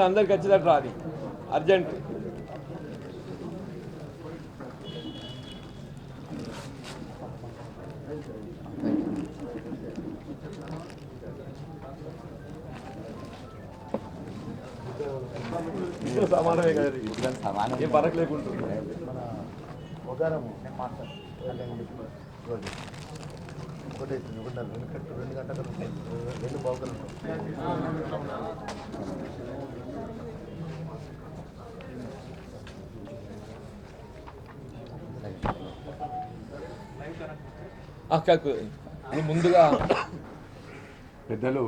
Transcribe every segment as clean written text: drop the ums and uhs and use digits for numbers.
అందరికి వచ్చేటట్టు రాది అర్జెంట్. సమానమే కదా, ఏం పరక లేకుంటుంది. ముందుగా పెద్దలు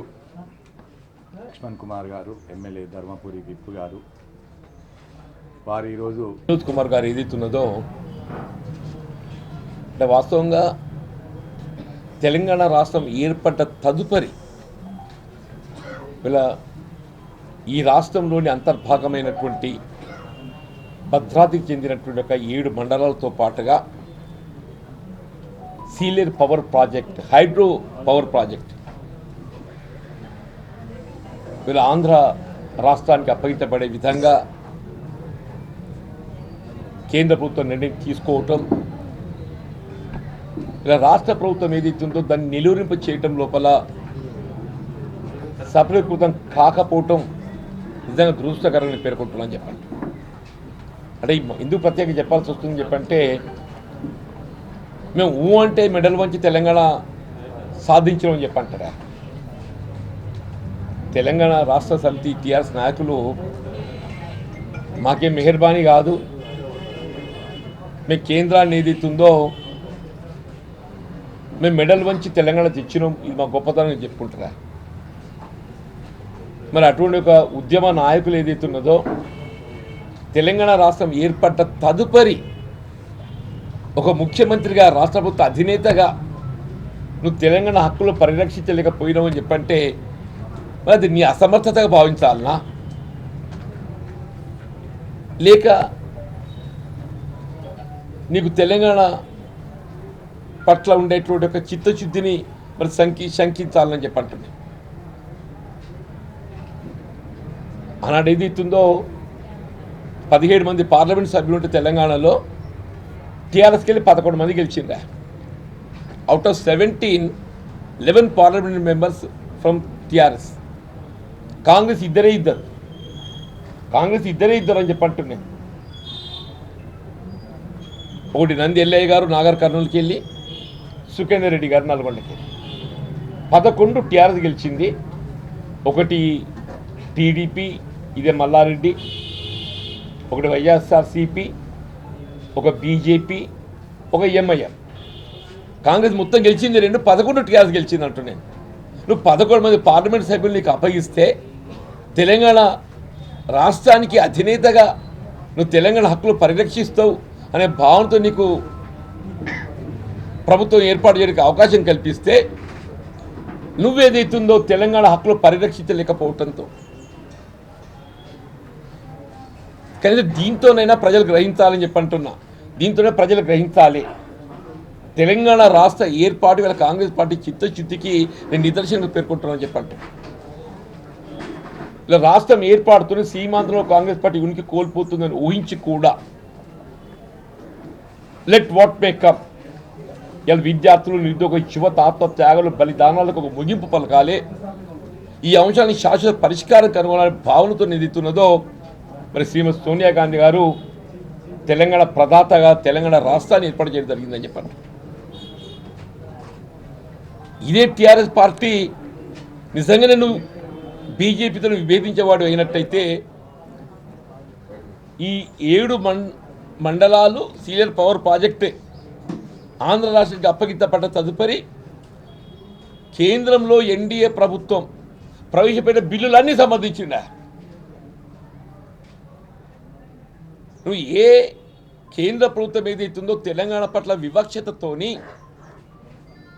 లక్ష్మణ్ కుమార్ గారు, ఎమ్మెల్యే ధర్మపురి విప్పు గారు, వారు ఈరోజు వినోద్ కుమార్ గారు ఏదైతున్నదో అంటే వాస్తవంగా తెలంగాణ రాష్ట్రం ఏర్పడ్డ తదుపరి ఇలా ఈ రాష్ట్రంలోని అంతర్భాగమైనటువంటి భద్రాద్రికి చెందినటువంటి ఒక 7 మండలాలతో పాటుగా Sileru power project, hydro power project ఇలా ఆంధ్ర రాష్ట్రానికి అప్పగించబడే విధంగా కేంద్ర ప్రభుత్వం నిర్ణయం తీసుకోవటం, ఇలా రాష్ట్ర ప్రభుత్వం ఏదైతుందో దాన్ని నిలువరింప చేయటం లోపల సఫలీకృతం కాకపోవటం నిజంగా దురదృష్టకరంగా పేర్కొంటున్నాను చెప్పండి. అంటే ఎందుకు ప్రత్యేకంగా చెప్పాల్సి వస్తుందని చెప్పంటే, మేము అంటే మెడల్ వంచి తెలంగాణ సాధించడం చెప్పంటారా? తెలంగాణ రాష్ట్ర సమితి టీఆర్ఎస్ నాయకులు మాకేం మెహర్బానీ కాదు, మేము కేంద్రాన్ని ఏదైతుందో మేము మెడల్ వంచి తెలంగాణ తెచ్చినాం, ఇది మా గొప్పతనం చెప్పుకుంటారా? మరి అటువంటి ఒక ఉద్యమ నాయకులు ఏదైతున్నదో తెలంగాణ రాష్ట్రం ఏర్పడ్డ తదుపరి ఒక ముఖ్యమంత్రిగా, రాష్ట్ర ప్రభుత్వ అధినేతగా నువ్వు తెలంగాణ హక్కులు పరిరక్షించలేకపోయినావు అని చెప్పంటే మరి అది నీ అసమర్థతగా భావించాలనా, లేక నీకు తెలంగాణ పట్ల ఉండేటువంటి ఒక చిత్తశుద్ధిని మరి శంకించాలని చెప్పంటుంది. ఆనాడు ఏదైతుందో 17 మంది పార్లమెంట్ సభ్యులు ఉంటే తెలంగాణలో టీఆర్ఎస్కి వెళ్ళి 11 మంది గెలిచిందా. Out of 17, 11 parliament members from TRS. Congress ఇద్దరే ఇద్దరు అని చెప్పంటున్నాయి. ఒకటి నంది ఎల్లయ్య గారు నాగర్ కర్నూలుకి వెళ్ళి, సుఖేందర్ రెడ్డి గారు నల్గొండకి 11 టీఆర్ఎస్ గెలిచింది. ఒకటి టీడీపీ, ఇదే మల్లారెడ్డి, ఒకటి వైఎస్ఆర్సీపీ, ఒక బీజేపీ, ఒక ఎంఐఎం. కాంగ్రెస్ మొత్తం గెలిచింది 2, 11 టీఆర్ఎస్ గెలిచింది అంటున్నాను. నువ్వు 11 మంది పార్లమెంట్ సభ్యులు నీకు అప్పగిస్తే తెలంగాణ రాష్ట్రానికి అధినేతగా నువ్వు తెలంగాణ హక్కులు పరిరక్షిస్తావు అనే భావనతో నీకు ప్రభుత్వం ఏర్పాటు చేయడానికి అవకాశం కల్పిస్తే నువ్వేదైతుందో తెలంగాణ హక్కులు పరిరక్షించలేకపోవటంతో కనీసం దీంతోనైనా ప్రజలు గ్రహించాలని చెప్పంటున్నా. దీంతోనే ప్రజలు గ్రహించాలి. తెలంగాణ రాష్ట్ర ఏర్పాటు వేళ కాంగ్రెస్ పార్టీ చిత్తశుద్ధికి నేను నిదర్శనంగా పేర్కొంటున్నాను చెప్పండి. ఇలా రాష్ట్రం ఏర్పాటుతోనే సీమాంధ్రలో కాంగ్రెస్ పార్టీ ఉనికి కోల్పోతుందని ఊహించి కూడా లెట్ వాట్ మే కమ్, ఇలా విద్యార్థులు, నిరుద్యోగ యువత ఆత్మత్యాగాలు, బలిదానాలకు ఒక ముగింపు పలకాలి. ఈ అంశాన్ని శాశ్వత పరిష్కారం కనుగొనాలని భావనతో నిధుతున్నదో మరి శ్రీమతి సోనియా గాంధీ గారు తెలంగాణ ప్రదాతగా తెలంగాణ రాష్ట్రాన్ని ఏర్పాటు చేయడం జరిగిందని చెప్పండి. ఇదే టీఆర్ఎస్ పార్టీ నిజంగానే నువ్వు బీజేపీతో విభేదించేవాడు అయినట్టయితే ఈ 7 మండలాలు సీలేరు పవర్ ప్రాజెక్టే ఆంధ్ర రాష్ట్రానికి అప్పగించబడ్డ తదుపరి కేంద్రంలో ఎన్డీఏ ప్రభుత్వం ప్రవేశపెట్టిన బిల్లులన్నీ సమర్థించిందా? నువ్వు ఏ కేంద్ర ప్రభుత్వం ఏదైతుందో తెలంగాణ పట్ల వివక్షతతోని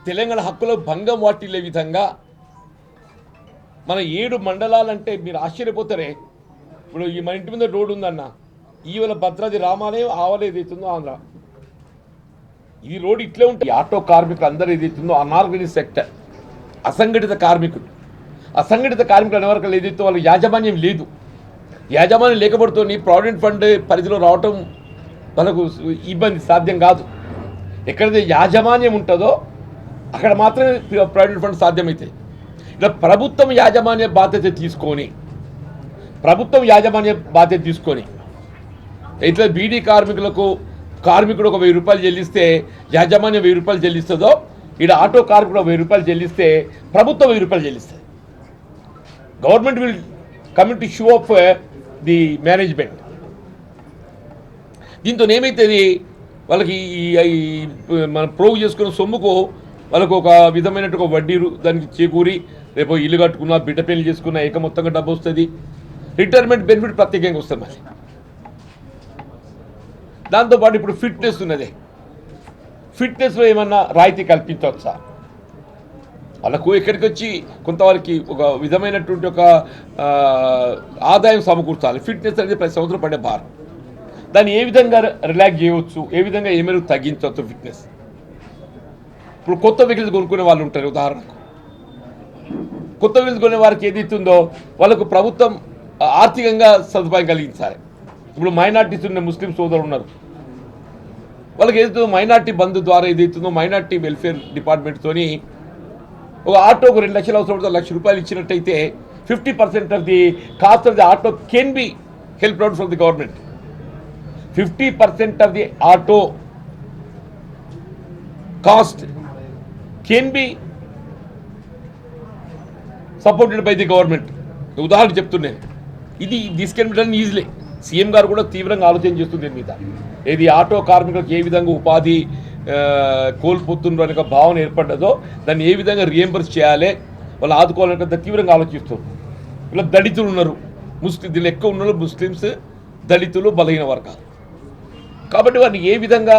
తెలంగాణ హక్కులో భంగం వాటిల్లే విధంగా మన 7 మండలాలంటే మీరు ఆశ్చర్యపోతారే. ఇప్పుడు ఈ మన ఇంటి మీద రోడ్డు ఉందన్న, ఈవల భద్రాద్రి రామాలయం ఆవల ఏదైతుందో ఆంధ్ర ఈ రోడ్ ఇట్లే ఉంటుంది. ఆటో కార్మికులు అందరూ ఏదైతుందో అనార్గనైజ్ సెక్టర్, అసంఘటిత కార్మికులు అనే వరకు ఏదైతే వాళ్ళకి యాజమాన్యం లేదు. యాజమాన్యం లేకపోతే ప్రావిడెంట్ ఫండ్ పరిధిలో రావటం మనకు ఇబ్బంది, సాధ్యం కాదు. ఎక్కడైతే యాజమాన్యం ఉంటుందో అక్కడ మాత్రమే ప్రావిడెంట్ ఫండ్ సాధ్యమవుతాయి. ఇలా ప్రభుత్వం యాజమాన్య బాధ్యత తీసుకొని ఇట్లా బీడీ కార్మికుడు ఒక 1000 రూపాయలు చెల్లిస్తే యాజమాన్యం 1000 రూపాయలు చెల్లిస్తుందో, ఇక్కడ ఆటో కార్మికుడు 1000 రూపాయలు చెల్లిస్తే ప్రభుత్వం 1000 రూపాయలు చెల్లిస్తుంది. Government will come to show off the management. దీంతో ఏమైతుంది, వాళ్ళకి మనం ప్రోవ్ చేసుకున్న సొమ్ముకు వాళ్ళకు ఒక విధమైనట్టు ఒక వడ్డీ దానికి చేకూరి రేపు ఇల్లు కట్టుకున్నా, బిడ్డ పెళ్లి చేసుకున్నా మొత్తంగా డబ్బు వస్తుంది. రిటైర్మెంట్ బెనిఫిట్ ప్రత్యేకంగా వస్తుంది. మరి దాంతోపాటు ఇప్పుడు ఫిట్నెస్ ఉన్నది. ఫిట్నెస్లో ఏమన్నా రాయితీ కల్పించవచ్చా? వాళ్ళకు ఎక్కడికి వచ్చి కొంతవరకు ఒక విధమైనటువంటి ఒక ఆదాయం సమకూర్చాలి. ఫిట్నెస్ అనేది ప్రతి సంవత్సరం పడే భారం. దాన్ని ఏ విధంగా రిలాక్స్ చేయవచ్చు, ఏ విధంగా ఏమైనా తగ్గించవచ్చు ఫిట్నెస్. ఇప్పుడు కొత్త వెహికల్స్ కొనుక్కునే వాళ్ళు ఉంటారు. ఉదాహరణకు కొత్త వెహికల్స్ కొనే వారికి ఏదైతుందో వాళ్ళకు ప్రభుత్వం ఆర్థికంగా సదుపాయం కలిగించాలి. ఇప్పుడు మైనార్టీస్ ఉన్న ముస్లిం సోదరులు ఉన్నారు. వాళ్ళకి ఏదైతుందో మైనార్టీ బంధు ద్వారా ఏదైతుందో మైనార్టీ వెల్ఫేర్ డిపార్ట్మెంట్తోని ఒక ఆటోకు 2 లక్షలు అవసరం పడితే 1 లక్ష రూపాయలు ఇచ్చినట్టయితే 50% of the cost of the auto can be help out from the government. 50% of the auto cost can be supported by the government. ఉదాహరణ చెప్తున్నాను. This can be done easily. CM గారు కూడా తీవ్రంగా ఆలోచన చేస్తుంది దీని మీద. ఏది ఆటో కార్మికులకు ఏ విధంగా ఉపాధి కోల్పోతుండ్రో అనే భావన ఏర్పడ్డదో దాన్ని ఏ విధంగా రియంబర్స్ చేయాలి, వాళ్ళు ఆదుకోవాలనే తీవ్రంగా ఆలోచిస్తారు. ఇలా దళితులు ఉన్నారు, దీనిలో ఎక్కువ ఉన్నారు ముస్లిమ్స్, దళితులు, బలహీన వర్గాలు. కాబట్టి వారిని ఏ విధంగా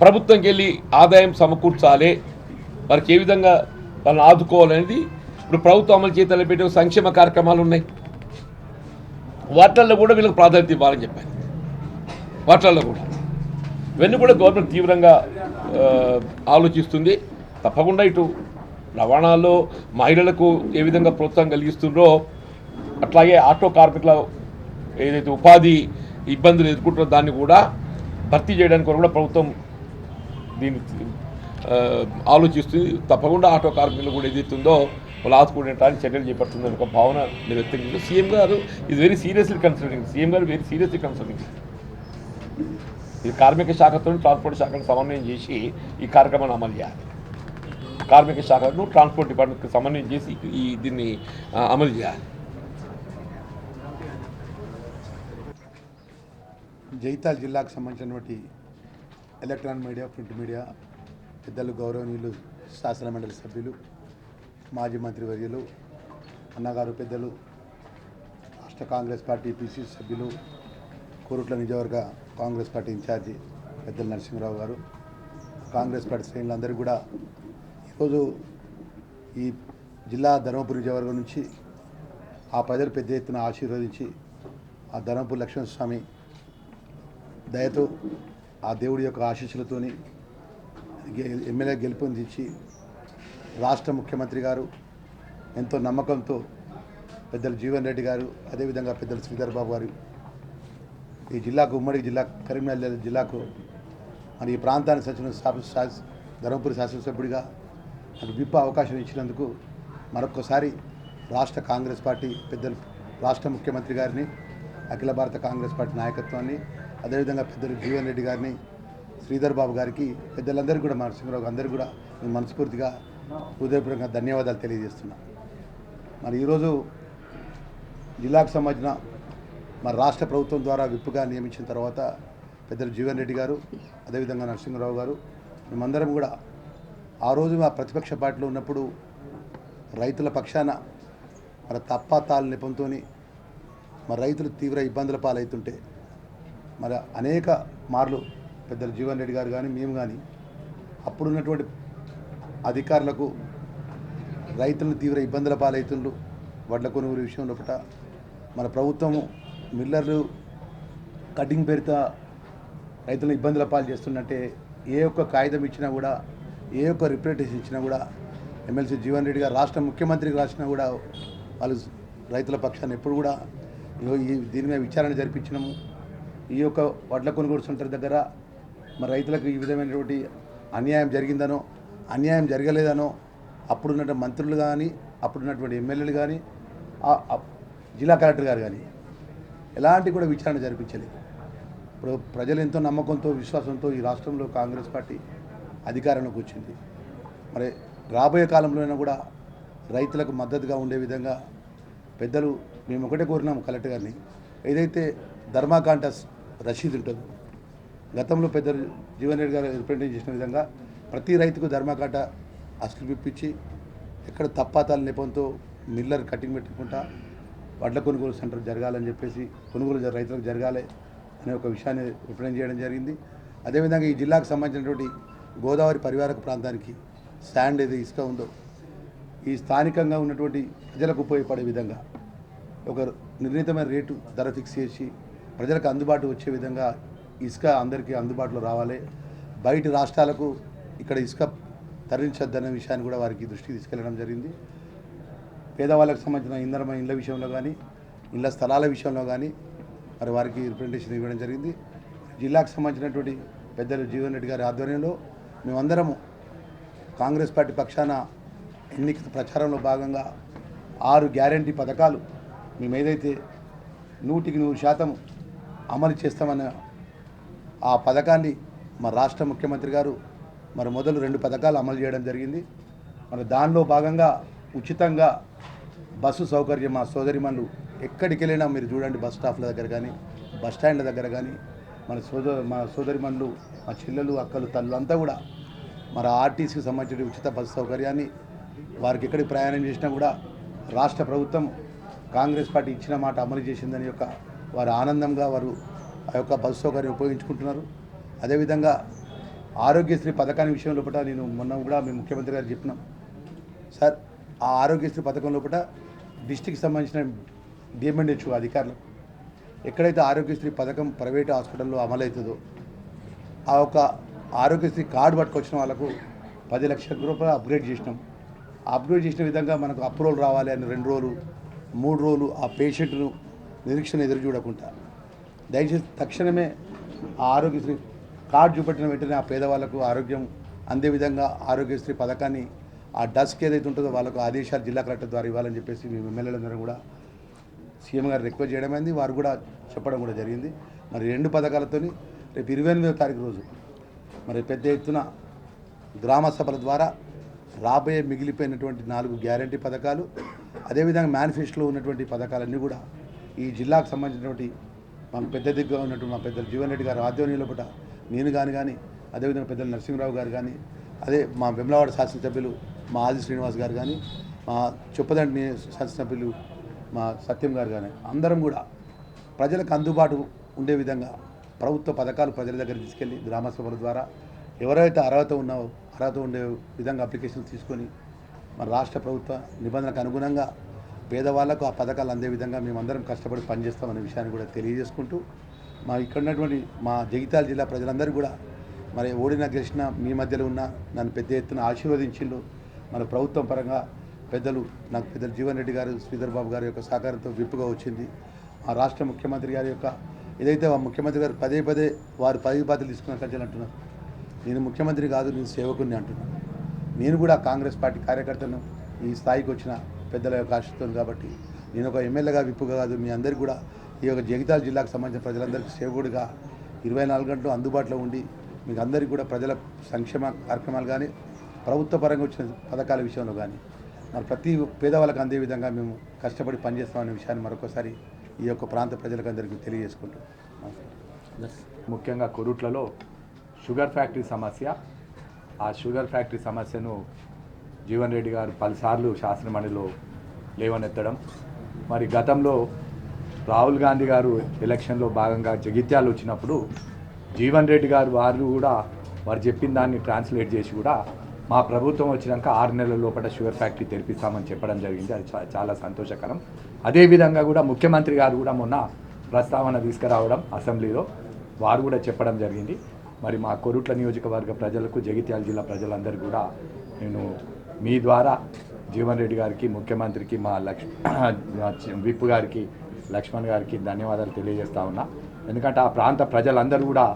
ప్రభుత్వంకి వెళ్ళి ఆదాయం సమకూర్చాలి, వారికి ఏ విధంగా వాళ్ళని ఆదుకోవాలనేది ఇప్పుడు ప్రభుత్వం అమలు చేతలు పెట్టే సంక్షేమ కార్యక్రమాలు ఉన్నాయి. వాటిల్లో కూడా వీళ్ళకి ప్రాధాన్యత ఇవ్వాలని చెప్పాను. వాటిల్లో కూడా ఇవన్నీ కూడా గవర్నమెంట్ తీవ్రంగా ఆలోచిస్తుంది. తప్పకుండా ఇటు రవాణాలో మహిళలకు ఏ విధంగా ప్రోత్సాహం కలిగిస్తుందో అట్లాగే ఆటో కార్మికుల ఏదైతే ఉపాధి ఇబ్బందులు ఎదుర్కొంటారో దాన్ని కూడా భర్తీ చేయడానికి కూడా ప్రభుత్వం దీన్ని ఆలోచిస్తుంది. తప్పకుండా ఆటో కార్మికులు కూడా ఏదైతుందో వాళ్ళు ఆదుకునేటానికి చర్యలు చేపడుతుందని ఒక భావన నేను వ్యక్తం చేసి సీఎం గారు ఇది వెరీ సీరియస్లీ కన్సిడరింగ్. సీఎం గారు వెరీ సీరియస్లీ కన్సిడరింగ్. ఇది కార్మిక శాఖతో ట్రాన్స్పోర్ట్ శాఖను సమన్వయం చేసి ఈ కార్యక్రమాన్ని అమలు చేయాలి. కార్మిక శాఖను ట్రాన్స్పోర్ట్ డిపార్ట్మెంట్కి సమన్వయం చేసి దీన్ని అమలు చేయాలి. జైతాల్ జిల్లాకు సంబంధించినటువంటి ఎలక్ట్రానిక్ మీడియా, ప్రింట్ మీడియా పెద్దలు, గౌరవనీయులు, శాసన మండలి సభ్యులు, మాజీ మంత్రివర్యులు, అన్నగారు పెద్దలు, రాష్ట్ర కాంగ్రెస్ పార్టీ పిసిసి సభ్యులు, కోరుట్ల నియోజకవర్గ కాంగ్రెస్ పార్టీ ఇన్ఛార్జి పెద్దలు నరసింహరావు గారు, కాంగ్రెస్ పార్టీ శ్రేణులందరూ కూడా ఈరోజు ఈ జిల్లా ధర్మపురి నియోజకవర్గం నుంచి ఆ ప్రజలు పెద్ద ఎత్తున ఆశీర్వదించి ఆ ధర్మపురి లక్ష్మణస్వామి దయతో ఆ దేవుడి యొక్క ఆశీస్సులతోని ఎమ్మెల్యే గెలుపొందించి రాష్ట్ర ముఖ్యమంత్రి గారు ఎంతో నమ్మకంతో పెద్దలు జీవన్ రెడ్డి గారు, అదేవిధంగా పెద్దలు శ్రీధర్ బాబు గారు ఈ జిల్లాకు, ఉమ్మడి జిల్లా కరీంనగర్ జిల్లాకు మరి ఈ ప్రాంతానికి సచిన ధర్మపురి శాసనసభ్యుడిగా నాకు విప్ప అవకాశం ఇచ్చినందుకు మరొకసారి రాష్ట్ర కాంగ్రెస్ పార్టీ పెద్దలు, రాష్ట్ర ముఖ్యమంత్రి గారిని, అఖిల భారత కాంగ్రెస్ పార్టీ నాయకత్వాన్ని, అదేవిధంగా పెద్దలు జీవన్ రెడ్డి గారిని, శ్రీధర్ బాబు గారికి, పెద్దలందరికీ కూడా, నరసింహరావు అందరికీ కూడా నేను మనస్ఫూర్తిగా హృదయపూర్వకంగా ధన్యవాదాలు తెలియజేస్తున్నా. మరి ఈరోజు జిల్లాకు సంబంధించిన మరి రాష్ట్ర ప్రభుత్వం ద్వారా విప్పుగా నియమించిన తర్వాత పెద్దలు జీవన్ రెడ్డి గారు, అదేవిధంగా నరసింహరావు గారు, మేమందరం కూడా ఆ రోజు మా ప్రతిపక్ష పార్టీలో ఉన్నప్పుడు రైతుల పక్షాన మరి తప్పాతాల నెపంతో మరి రైతులు తీవ్ర ఇబ్బందుల పాలవుతుంటే మరి అనేక మార్లు పెద్దలు జీవన్ రెడ్డి గారు కానీ మేము కానీ అప్పుడున్నటువంటి అధికారులకు రైతులను తీవ్ర ఇబ్బందుల పాలవుతుండ్రు వడ్ల కొనుగోలు విషయంలో పూట మన ప్రభుత్వము మిల్లర్లు కటింగ్ పేరుతో రైతులను ఇబ్బందుల పాలు చేస్తున్నట్టే ఏ ఒక్క కాగితం ఇచ్చినా కూడా, ఏ ఒక్క రిప్రజెంటేషన్ ఇచ్చినా కూడా, ఎమ్మెల్సీ జీవన్ రెడ్డి గారు రాష్ట్ర ముఖ్యమంత్రికి రాసినా కూడా వాళ్ళు రైతుల పక్షాన్ని ఎప్పుడు కూడా దీని మీద విచారణ జరిపించినాము. ఈ యొక్క వడ్ల కొనుగోలు సెంటర్ దగ్గర మరి రైతులకు ఈ విధమైనటువంటి అన్యాయం జరిగిందనో, అన్యాయం జరగలేదనో అప్పుడున్నటువంటి మంత్రులు కానీ, అప్పుడున్నటువంటి ఎమ్మెల్యేలు కానీ, జిల్లా కలెక్టర్ గారు కానీ ఎలాంటి కూడా విచారణ జరిపించలేదు. ఇప్పుడు ప్రజలు ఎంతో నమ్మకంతో, విశ్వాసంతో ఈ రాష్ట్రంలో కాంగ్రెస్ పార్టీ అధికారంలోకి వచ్చింది. మరి రాబోయే కాలంలోనైనా కూడా రైతులకు మద్దతుగా ఉండే విధంగా పెద్దలు మేము ఒకటే కోరినాము కలెక్టర్ గారిని, ఏదైతే ధర్మాకాంటస్ రసీదు ఉంటుందో గతంలో పెద్దలు జీవన్ రెడ్డి గారు రిప్రజెంట్ చేసిన విధంగా ప్రతి రైతుకు ధర్మాకాంట అసలు పిప్పించి ఎక్కడ తప్పాతాల నెపంతో మిల్లర్ కటింగ్ పెట్టుకుంటా వడ్ల కొనుగోలు సెంటర్ జరగాలని చెప్పేసి, కొనుగోలు రైతులకు జరగాలి అనే ఒక విషయాన్ని రిప్రజెంట్ చేయడం జరిగింది. అదేవిధంగా ఈ జిల్లాకు సంబంధించినటువంటి గోదావరి పరివారక ప్రాంతానికి శాండ్ ఏది ఇసుక ఉందో ఈ స్థానికంగా ఉన్నటువంటి ప్రజలకు ఉపయోగపడే విధంగా ఒక నిర్ణీతమైన రేటు ధర ఫిక్స్ చేసి ప్రజలకు అందుబాటు వచ్చే విధంగా ఇసుక అందరికీ అందుబాటులో రావాలి. బయట రాష్ట్రాలకు ఇక్కడ ఇసుక తరలించొద్దనే విషయాన్ని కూడా వారికి దృష్టికి తీసుకెళ్లడం జరిగింది. పేదవాళ్ళకు సంబంధించిన ఇండ్ల విషయంలో కానీ, ఇళ్ల స్థలాల విషయంలో కానీ మరి వారికి రిప్రజెంటేషన్ ఇవ్వడం జరిగింది. జిల్లాకు సంబంధించినటువంటి పెద్దలు జీవన్ రెడ్డి గారి ఆధ్వర్యంలో మేమందరము కాంగ్రెస్ పార్టీ పక్షాన ఎన్నికల ప్రచారంలో భాగంగా 6 గ్యారంటీ పథకాలు మేము ఏదైతే 100% అమలు చేస్తామన్న ఆ పథకాన్ని మా రాష్ట్ర ముఖ్యమంత్రి గారు మరి మొదలు 2 పథకాలు అమలు చేయడం జరిగింది. మరి దానిలో భాగంగా ఉచితంగా బస్సు సౌకర్యం మా సోదరిమణులు ఎక్కడికి వెళ్ళినా మీరు చూడండి, బస్ స్టాప్ల దగ్గర కానీ, బస్ స్టాండ్ల దగ్గర కానీ మా సోదరిమణులు, మా చెల్లెలు, అక్కలు, తల్లు అంతా కూడా మరి ఆర్టీసీకి సంబంధించిన ఉచిత బస్సు సౌకర్యాన్ని వారికి ఎక్కడికి ప్రయాణం చేసినా కూడా రాష్ట్ర ప్రభుత్వం కాంగ్రెస్ పార్టీ ఇచ్చిన మాట అమలు చేసిందని యొక్క వారు ఆనందంగా వారు ఆ యొక్క బస్సు సౌకర్యం ఉపయోగించుకుంటున్నారు. అదేవిధంగా ఆరోగ్యశ్రీ పథకాన్ని విషయం లోపల నేను మొన్న కూడా మీ ముఖ్యమంత్రి గారు చెప్పినాం సార్, ఆ ఆరోగ్యశ్రీ పథకం లోపల డిస్టిక్కి సంబంధించిన డిఎంఎన్హెచ్ అధికారులు ఎక్కడైతే ఆరోగ్యశ్రీ పథకం ప్రైవేట్ హాస్పిటల్లో అమలవుతుందో ఆ ఒక ఆరోగ్యశ్రీ కార్డు పట్టుకొచ్చిన వాళ్ళకు 10 లక్షల రూపాయలు అప్గ్రేడ్ చేసినాం. అప్గ్రేడ్ చేసిన విధంగా మనకు అప్రూవల్ రావాలి అని 2 రోజులు 3 రోజులు ఆ పేషెంట్ను నిరీక్షణ ఎదురు చూడకుండా దయచేసి తక్షణమే ఆ ఆరోగ్యశ్రీ కార్డు చూపెట్టిన వెంటనే ఆ పేదవాళ్ళకు ఆరోగ్యం అందే విధంగా ఆరోగ్యశ్రీ పథకాన్ని ఆ డస్క్ ఏదైతే ఉంటుందో వాళ్ళకు ఆదేశాలు జిల్లా కలెక్టర్ ద్వారా ఇవ్వాలని చెప్పేసి మేము ఎమ్మెల్యేలందరూ కూడా సీఎం గారు రిక్వెస్ట్ చేయడమైంది. వారు కూడా చెప్పడం కూడా జరిగింది. మరి 2 పథకాలతోని రేపు 28వ తారీఖు రోజు మరి పెద్ద ఎత్తున గ్రామ సభల ద్వారా రాబోయే మిగిలిపోయినటువంటి 4 గ్యారంటీ పథకాలు, అదేవిధంగా మేనిఫెస్టోలో ఉన్నటువంటి పథకాలన్నీ కూడా ఈ జిల్లాకు సంబంధించినటువంటి మాకు పెద్ద దిగ్గా ఉన్నటువంటి మా పెద్దలు జీవన్ రెడ్డి గారు ఆధ్వర్యంలో పూట నేను కానీ అదేవిధంగా పెద్దలు నరసింహరావు గారు కానీ, అదే మా వెమ్లవాడ శాసనసభ్యులు మా ఆది శ్రీనివాస్ గారు కానీ, మా చొప్పదండి శాసనసభ్యులు మా సత్యం గారు కానీ అందరం కూడా ప్రజలకు అందుబాటు ఉండే విధంగా ప్రభుత్వ పథకాలు ప్రజల దగ్గర తీసుకెళ్ళి గ్రామ సభల ద్వారా ఎవరైతే అర్హత ఉండే విధంగా అప్లికేషన్స్ తీసుకొని మన రాష్ట్ర ప్రభుత్వ నిబంధనలకు అనుగుణంగా పేదవాళ్లకు ఆ పథకాలు అందే విధంగా మేమందరం కష్టపడి పనిచేస్తామనే విషయాన్ని కూడా తెలియజేసుకుంటూ మా ఇక్కడ ఉన్నటువంటి మా జగిత్యాల జిల్లా ప్రజలందరూ కూడా మరి ఓడినా గెలిచినా మీ మధ్యలో ఉన్న నన్ను పెద్ద ఎత్తున ఆశీర్వదించిండు. మన ప్రభుత్వం పరంగా పెద్దలు జీవన్ రెడ్డి గారు, శ్రీధర్ బాబు గారి యొక్క సహకారంతో విప్పుగా వచ్చింది. ఆ రాష్ట్ర ముఖ్యమంత్రి గారి యొక్క ఏదైతే ఆ ముఖ్యమంత్రి గారు పదే వారు బాధ్యతలు తీసుకున్న కంచెలు అంటున్నారు, నేను ముఖ్యమంత్రి కాదు, నేను సేవకుని అంటున్నాను. నేను కూడా కాంగ్రెస్ పార్టీ కార్యకర్తను ఈ స్థాయికి వచ్చిన పెద్దల యొక్క ఆశిస్తాను కాబట్టి నేను ఒక ఎమ్మెల్యేగా విప్పుగా కాదు, మీ అందరికీ కూడా ఈ యొక్క జగిత్యాల జిల్లాకు సంబంధించిన ప్రజలందరికీ సేవకుడిగా 24 గంటలు అందుబాటులో ఉండి మీకు అందరికీ కూడా ప్రజల సంక్షేమ కార్యక్రమాలు కానీ ప్రభుత్వ పరంగా వచ్చిన పథకాల విషయంలో కానీ మరి ప్రతి పేదవాళ్ళకు అందే విధంగా మేము కష్టపడి పనిచేస్తామనే విషయాన్ని మరొకసారి ఈ యొక్క ప్రాంత ప్రజలకు అందరికీ తెలియజేసుకుంటాం. ముఖ్యంగా కొరుట్లలో షుగర్ ఫ్యాక్టరీ సమస్య, ఆ షుగర్ ఫ్యాక్టరీ సమస్యను జీవన్ రెడ్డి గారు పలుసార్లు శాసనమండలిలో లేవనెత్తడం, మరి గతంలో రాహుల్ గాంధీ గారు ఎలక్షన్లో భాగంగా జగిత్యాలు వచ్చినప్పుడు జీవన్ రెడ్డి గారు వారు చెప్పిన దాన్ని ట్రాన్స్లేట్ చేసి కూడా మా ప్రభుత్వం వచ్చినాక 6 నెలల లోపల షుగర్ ఫ్యాక్టరీ తెరిపిస్తామని చెప్పడం జరిగింది. అది చాలా సంతోషకరం. అదేవిధంగా కూడా ముఖ్యమంత్రి గారు కూడా మొన్న ప్రస్తావన తీసుకురావడం అసెంబ్లీలో వారు కూడా చెప్పడం జరిగింది. మరి మా కొరుట్ల నియోజకవర్గ ప్రజలకు, జగిత్యాల జిల్లా ప్రజలందరూ కూడా నేను మీ ద్వారా జీవన్ రెడ్డి గారికి, ముఖ్యమంత్రికి, మా విప్ గారికి, లక్ష్మణ్ గారికి ధన్యవాదాలు తెలియజేస్తా ఉన్నా. ఎందుకంటే ఆ ప్రాంత ప్రజలందరూ కూడా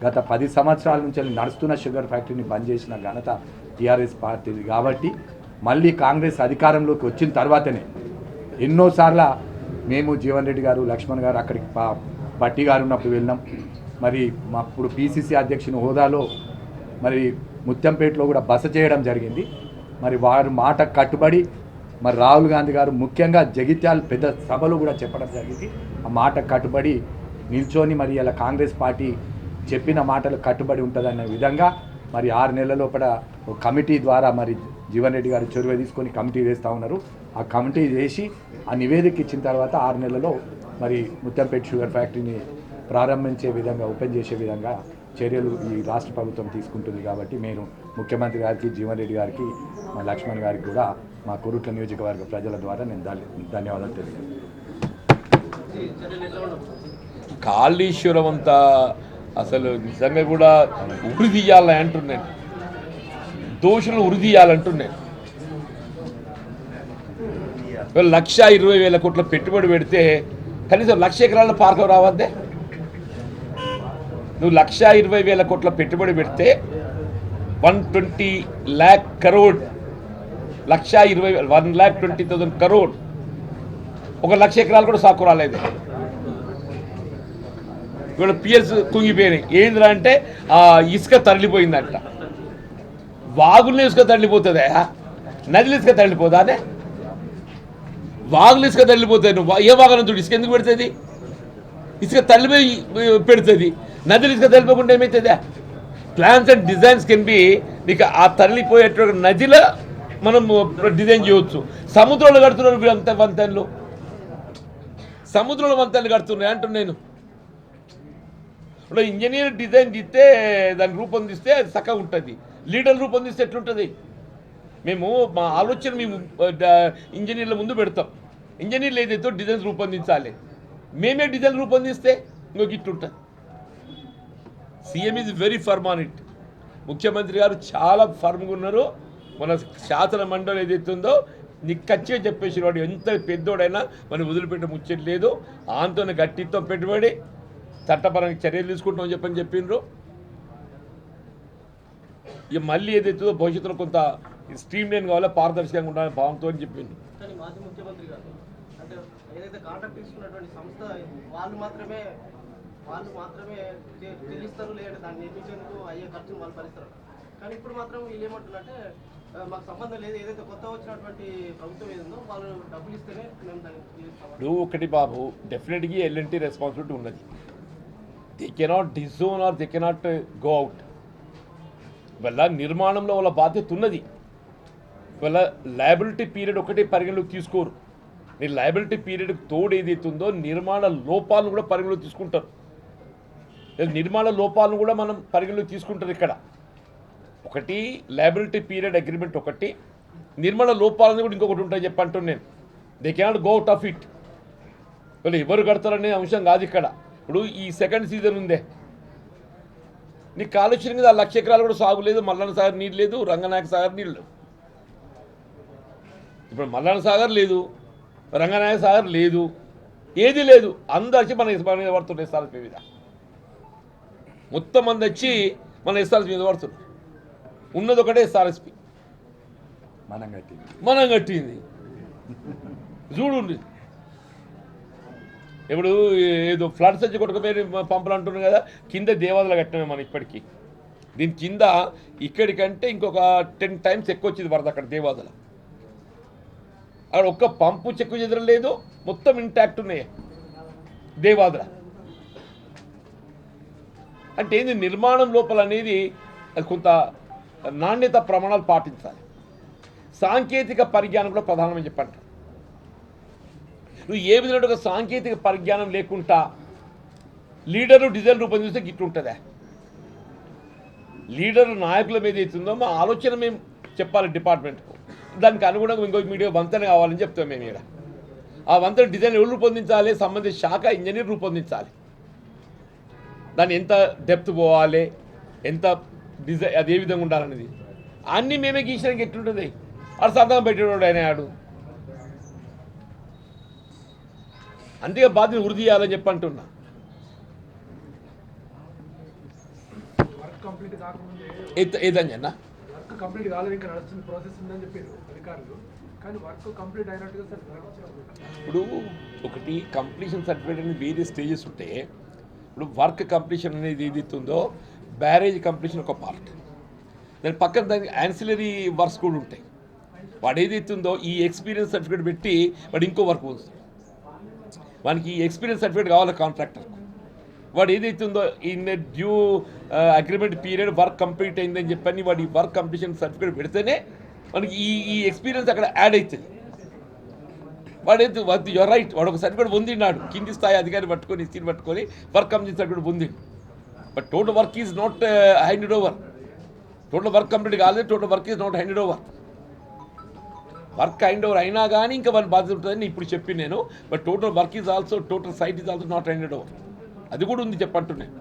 గత 10 సంవత్సరాల నుంచి నడుస్తున్న షుగర్ ఫ్యాక్టరీని బంద్ చేసిన ఘనత టీఆర్ఎస్ పార్టీది. కాబట్టి మళ్ళీ కాంగ్రెస్ అధికారంలోకి వచ్చిన తర్వాతనే ఎన్నోసార్లు మేము జీవన్ రెడ్డి గారు, లక్ష్మణ్ గారు అక్కడికి పట్టి గారు ఉన్నప్పుడు వెళ్ళినాం. మరి అప్పుడు పిసిసి అధ్యక్షుని హోదాలో మరి ముత్యంపేటలో కూడా బస చేయడం జరిగింది. మరి వారు మాట కట్టుబడి మరి రాహుల్ గాంధీ గారు ముఖ్యంగా జగిత్యాల పెద్ద సభలో కూడా చెప్పడం జరిగింది. ఆ మాట కట్టుబడి నిల్చొని మరి ఇలా కాంగ్రెస్ పార్టీ చెప్పిన మాటలు కట్టుబడి ఉంటుందనే విధంగా మరి 6 నెలల లోపల ఒక కమిటీ ద్వారా మరి జీవన్ రెడ్డి గారు చొరవ తీసుకొని కమిటీ వేస్తూ ఉన్నారు. ఆ కమిటీ వేసి ఆ నివేదిక ఇచ్చిన తర్వాత 6 నెలల్లో మరి ముత్తంపేట షుగర్ ఫ్యాక్టరీని ప్రారంభించే విధంగా, ఓపెన్ చేసే విధంగా చర్యలు ఈ రాష్ట్ర ప్రభుత్వం తీసుకుంటుంది. కాబట్టి నేను ముఖ్యమంత్రి గారికి, జీవన్ రెడ్డి గారికి, మా లక్ష్మణ్ గారికి కూడా మా కొరుట్ల నియోజకవర్గ ప్రజల ద్వారా నేను ధన్యవాదాలు తెలియజేస్తాను. కాళేశ్వరం అంతా అసలు నిజంగా కూడా ఉరి తీయాలని అంటున్నాను, దోషులను ఉరి తీయాలంటున్నాను. 1,20,000 కోట్ల పెట్టుబడి పెడితే కనీసం 1,00,000 ఎకరాల పార్క్ రావద్దే? నువ్వు 1,20,000 కోట్ల పెట్టుబడి పెడితే 120 lakh crore, 1,20,000 crore, 1,00,000 ఎకరాలు కూడా సాకు రాలేదు. ఇవాళ పిఎస్ కుంగిపోయినాయి. ఏంద్రా అంటే ఇసుక తరలిపోయిందంట. వాగుల్లో ఇసుక తరలిపోతుందా? నదిలో ఇసుక తరలిపోదా? అదే వాగులు ఇసుక తరలిపోతాయి. నువ్వు ఏ వాగనంతుడు ఇసుక ఎందుకు పెడుతుంది? ఇసుక తరలిపోయి పెడుతుంది. నదులు ఇసుక తరలిపోకుండా ఏమవుతుందా? Plans and designs can be, నీకు ఆ తరలిపోయేటువంటి నదిలో మనం డిజైన్ చేయవచ్చు. సముద్రంలో కడుతున్నారు అంత వంతెనలు, సముద్రంలో వంతెనలు కడుతున్నాయి అంటున్నాను నేను. ఇప్పుడు ఇంజనీర్ డిజైన్ చేస్తే, దాన్ని రూపొందిస్తే అది చక్కగా ఉంటుంది. లీడర్ రూపొందిస్తే ఎట్లుంటుంది? మేము మా ఆలోచన మేము ఇంజనీర్ల ముందు పెడతాం. ఇంజనీర్లు ఏదైతే డిజైన్స్ రూపొందించాలి, మేమే డిజైన్ రూపొందిస్తే ఇంకొక ఇట్లుంటుంది. CM is very firm on it. ముఖ్యమంత్రి గారు చాలా ఫర్మ్గా ఉన్నారు. మన శాసన మండలి ఏదైతే ఉందో నిక్కచ్చిగా చెప్పేసి వాడు ఎంత పెద్దోడైనా మనం వదిలిపెట్టే ముచ్చట్లేదు. ఆంతోనే గట్టితో పెట్టుబడి చట్టపరంగా చర్యలు తీసుకుంటామని చెప్పిండ్రు. ఇక మళ్ళీ ఏదైతుందో భవిష్యత్తులో కొంత స్ట్రీమ్ లైన్ కావాలో పారదర్శకంగా ఉండాలని భావంతో అని చెప్పింది. కానీ మాజీ ముఖ్యమంత్రి గారు అంటే ఏదైతే కాంట్రాక్ట్ తీసుకున్నటువంటి సంస్థ వాళ్ళు మాత్రమే చెల్లిస్తారు, లేదంటే దాన్ని నిర్మించేందుకు అయ్యే ఖర్చును వాళ్ళు భరిస్తారు. కానీ ఇప్పుడు మాత్రం వీళ్ళు ఏమంటున్నారంటే మాకు సంబంధం లేదు, ఏదైతే కొత్త వచ్చినటువంటి ప్రభుత్వం ఏదో వాళ్ళు డబ్బులు ఇస్తేనే మేము దాన్ని చెల్లిస్తాం. ఇప్పుడు ఒకటి బాబు, డెఫినెట్గా ఎల్ఎన్టీ రెస్పాన్సిబిలిటీ ఉన్నది. They cannot disown or they cannot go out. వల్ల నిర్మాణంలో వాళ్ళ బాధ్యత ఉన్నది. వల్ల లయబిలిటీ పీరియడ్ ఒకటి పరిగణలోకి తీసుకోరు. నేను లయబిలిటీ పీరియడ్ తోడు ఏదైతుందో నిర్మాణ లోపాలను కూడా పరిగణలోకి తీసుకుంటారు. నిర్మాణ లోపాలను కూడా మనం పరిగణలోకి తీసుకుంటారు. ఇక్కడ ఒకటి లయబిలిటీ పీరియడ్ అగ్రిమెంట్, ఒకటి నిర్మాణ లోపాలను కూడా ఇంకొకటి ఉంటాయి చెప్పంటున్నాను నేను. They cannot go out of it. వాళ్ళు ఎవరు కడతారనే అంశం కాదు ఇక్కడ. ఇప్పుడు ఈ సెకండ్ సీజన్ ఉందే, నీకు కాలుష్యం కదా, 1,00,000 ఎకరాలు కూడా సాగు లేదు. మల్లన్న సాగర్ నీళ్ళు లేదు, రంగనాయక సాగర్ నీళ్ళు లేవు. ఇప్పుడు మల్లన్న సాగర్ లేదు, రంగనాయక సాగర్ లేదు, ఏది లేదు. అందరికీ మన మీద పడుతుంది ఎస్ఆర్ఎస్పీ మీద. మొత్తం మంది వచ్చి మన ఎస్ఆర్ఎస్పీ మీద పడుతుంది. ఉన్నది ఒకటే ఎస్ఆర్ఎస్పీ, మనం కట్టింది చూడు. ఇప్పుడు ఏదో ఫ్లడ్స్ వచ్చి కొట్టుకుపోయి పంపులు అంటున్నాం కదా, కింద దేవాదులు కట్టినామే మనం ఇప్పటికీ. దీని కింద ఇక్కడికంటే ఇంకొక 10 times ఎక్కువ వచ్చింది వరద అక్కడ దేవాదుల. అక్కడ ఒక్క పంపు చెక్కు చెదరలేదు, మొత్తం ఇంటాక్ట్ ఉన్నాయి దేవాదుల. అంటే ఏంది, నిర్మాణం లోపల అనేది అది కొంత నాణ్యత ప్రమాణాలు పాటించాలి. సాంకేతిక పరిజ్ఞానం కూడా ప్రధానమని చెప్పంటారు. నువ్వు ఏ విధంగా సాంకేతిక పరిజ్ఞానం లేకుండా లీడరు డిజైన్ రూపొందిస్తే గిట్లుంటుందా? లీడరు నాయకుల మీద అవుతుందో మా ఆలోచన మేము చెప్పాలి డిపార్ట్మెంట్కు. దానికి అనుగుణంగా ఇంకొక మీడియా వంతెన కావాలని చెప్తాం మేము. ఇక్కడ ఆ వంతెన డిజైన్ ఎవరు రూపొందించాలి? సంబంధిత శాఖ ఇంజనీర్ రూపొందించాలి. దాన్ని ఎంత డెప్త్ పోవాలి, ఎంత అది ఏ విధంగా ఉండాలనేది అన్నీ మేమే గీసినాక ఎట్లుంటుంది ఆడు సంతకం పెట్టేవాడు ఆయన ఆడు అందుకే బాధ్యత వృద్ధి చేయాలని చెప్పి అంటున్నా. ఏదని అన్న వర్క్ కంప్లీట్ కాలేదు, ఇంకా నడుస్తుంది, ప్రాసెస్ ఉందని చెప్పారు అధికారులు. కానీ వర్క్ కంప్లీట్ అయినట్టుగా సార్ ఇప్పుడు ఒకటి కంప్లీషన్ సర్టిఫికేట్ అనేది వేరే స్టేజెస్ ఉంటే, ఇప్పుడు వర్క్ కంప్లీషన్ అనేది ఏదైతుందో బ్యారేజ్ కంప్లీషన్ ఒక పార్ట్, దాని పక్కన దానికి యాన్సిలరీ వర్క్స్ కూడా ఉంటాయి. వాడు ఏదైతుందో ఈ ఎక్స్పీరియన్స్ సర్టిఫికేట్ పెట్టి వాడు ఇంకో వర్క్ వస్తుంది, వానికి ఈ ఎక్స్పీరియన్స్ సర్టిఫికేట్ కావాలి కాంట్రాక్టర్కు. వాడు ఏదైతుందో in due agreement period work complete అయిందని చెప్పని వాడు ఈ వర్క్ కంప్లీషన్ సర్టిఫికేట్ పెడితేనే మనకి ఈ ఎక్స్పీరియన్స్ అక్కడ యాడ్ అవుతుంది. వాడైతే యువర్ రైట్, వాడు ఒక సర్టిఫికేట్ పొందినాడు, కింది స్థాయి అధికారి పట్టుకొని ఇస్త్రీ పట్టుకొని వర్క్ కంప్లీషన్ సర్టిఫికేట్ పొందిండు. But total work is not handed over. Total work complete కాలేదు, total work is not handed over. Work hand over అయినా కానీ ఇంకా వాళ్ళ బాధ్యత ఉంటుందని ఇప్పుడు చెప్పి నేను. But total work is also, total site is also not handed over. అది కూడా ఉంది చెప్పంటున్నాను.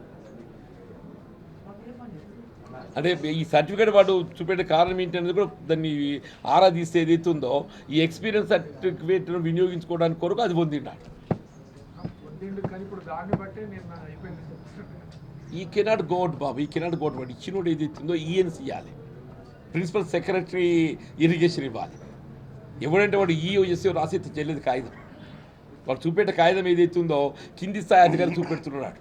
అంటే ఈ సర్టిఫికేట్ వాడు చూపెట్టే కారణం ఏంటి అనేది కూడా దాన్ని ఆరా తీస్తే ఏదైతే ఉందో ఈ ఎక్స్పీరియన్స్ సర్టిఫికేట్ వినియోగించుకోవడానికి కొరకు అది పొందిండాడు. ఈ కెనాట్ గోట్ బాబు, ఈ కెనాట్ గోట్ వాడు ఇచ్చినోడు ఏదైతే ఉందో ఈఎన్సీ ఇవ్వాలి, ప్రిన్సిపల్ సెక్రటరీ ఇరిగేషన్ ఇవ్వాలి. ఎవడంటే వాడు ఈఓఎస్ఓ రాసి చెల్లేదు కాగితం, వాడు చూపెట్టే కాగితం ఏదైతే ఉందో కింది స్థాయి అధికారి చూపెడుతున్నాడు.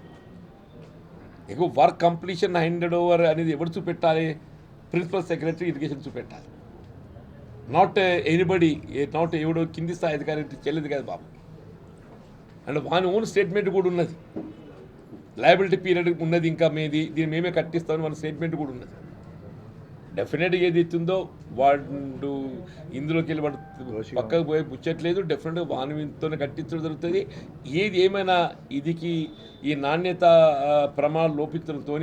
ఎక్కువ వర్క్ కంప్లీషన్ హ్యాండెడ్ ఓవర్ అనేది ఎవరు చూపెట్టాలి? ప్రిన్సిపల్ సెక్రటరీ ఇరిగేషన్ చూపెట్టాలి, నాట్ ఎనీబడి, నాట్ ఎవడో కింది స్థాయి అధికారి చెల్లేదు కదా బాబు. అండ్ వాని ఓన్ స్టేట్మెంట్ కూడా ఉన్నది, లయబిలిటీ పీరియడ్ ఉన్నది, ఇంకా దీన్ని మేమే కట్టిస్తామని మన స్టేట్మెంట్ కూడా ఉన్నది. డెఫినెట్గా ఏది ఇస్తుందో వాడు ఇందులోకి వెళ్ళి వాడు పక్కకు పోయి పుచ్చట్లేదు. డెఫినెట్గా వానితోనే కట్టించడం జరుగుతుంది. ఏది ఏమైనా ఇదికి ఈ నాణ్యత ప్రమాణాలు లోపించడంతో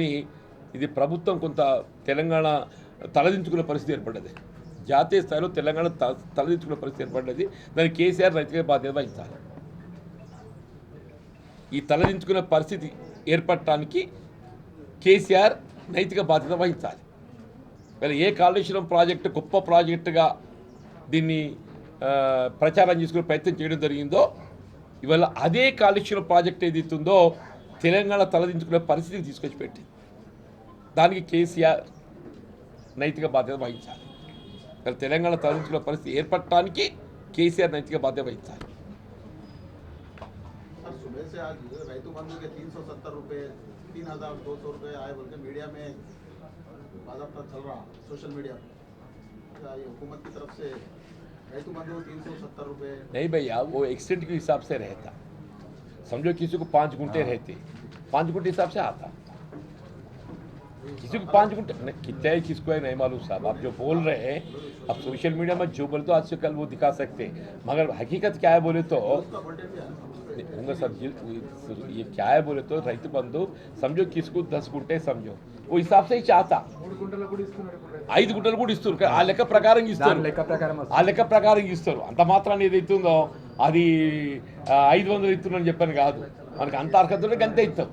ఇది ప్రభుత్వం కొంత తెలంగాణ తలదించుకునే పరిస్థితి ఏర్పడ్డది. జాతీయ స్థాయిలో తెలంగాణ తలదించుకునే పరిస్థితి ఏర్పడ్డది. దానికి కేసీఆర్ నైతిక బాధ్యత వహించాలి. ఈ తలదించుకునే పరిస్థితి ఏర్పడటానికి కేసీఆర్ నైతిక బాధ్యత వహించాలి. మరి ఏ కాళేశ్వరం ప్రాజెక్టు గొప్ప ప్రాజెక్టుగా దీన్ని ప్రచారం చేసుకునే ప్రయత్నం చేయడం జరిగిందో, ఇవాళ అదే కాళేశ్వరం ప్రాజెక్ట్ ఏదైతుందో తెలంగాణ తలదించుకునే పరిస్థితికి తీసుకొచ్చి పెట్టింది. దానికి కేసీఆర్ నైతిక బాధ్యత వహించాలి. మరి తెలంగాణ తలదించుకునే పరిస్థితి ఏర్పడటానికి కేసీఆర్ నైతిక బాధ్యత వహించాలి. सुबह से आज रैतु बंधु के 370 रुपये 3200 रुपये आए बोल के मीडिया में बाज़ाब्ता चल रहा सोशल मीडिया पर, ये हुकूमत की तरफ से रैतु बंधु 370 रुपये नहीं भैया, वो एक्सटेंट के हिसाब से रहता. समझो किसी को 5 घंटे रहते, 5 घंटे हिसाब से आता. किसी को 5 घंटे कितना है किसको है नहीं मालूम साहब. आप जो बोल रहे हैं, अब सोशल मीडिया में जो बोले तो आज से कल वो दिखा सकते हैं, मगर हकीकत क्या है बोले तो होंगे सब. ये क्या है बोले तो రైతు బంధు समझो किसको 10 घंटे समझो, वो हिसाब से ही चाहता. 5 గుంటలు కూడా ఇస్తారు, ఆ లెక్క ప్రకారం ఇస్తారు, ఆ లెక్క ప్రకారం ఇస్తారు. అంత మాత్రాన్ని ఏదైతుందో అది 500 ఇస్తున్నారని చెప్పని కాదు, మనకి అంత అర్హత అంతే ఇస్తాం.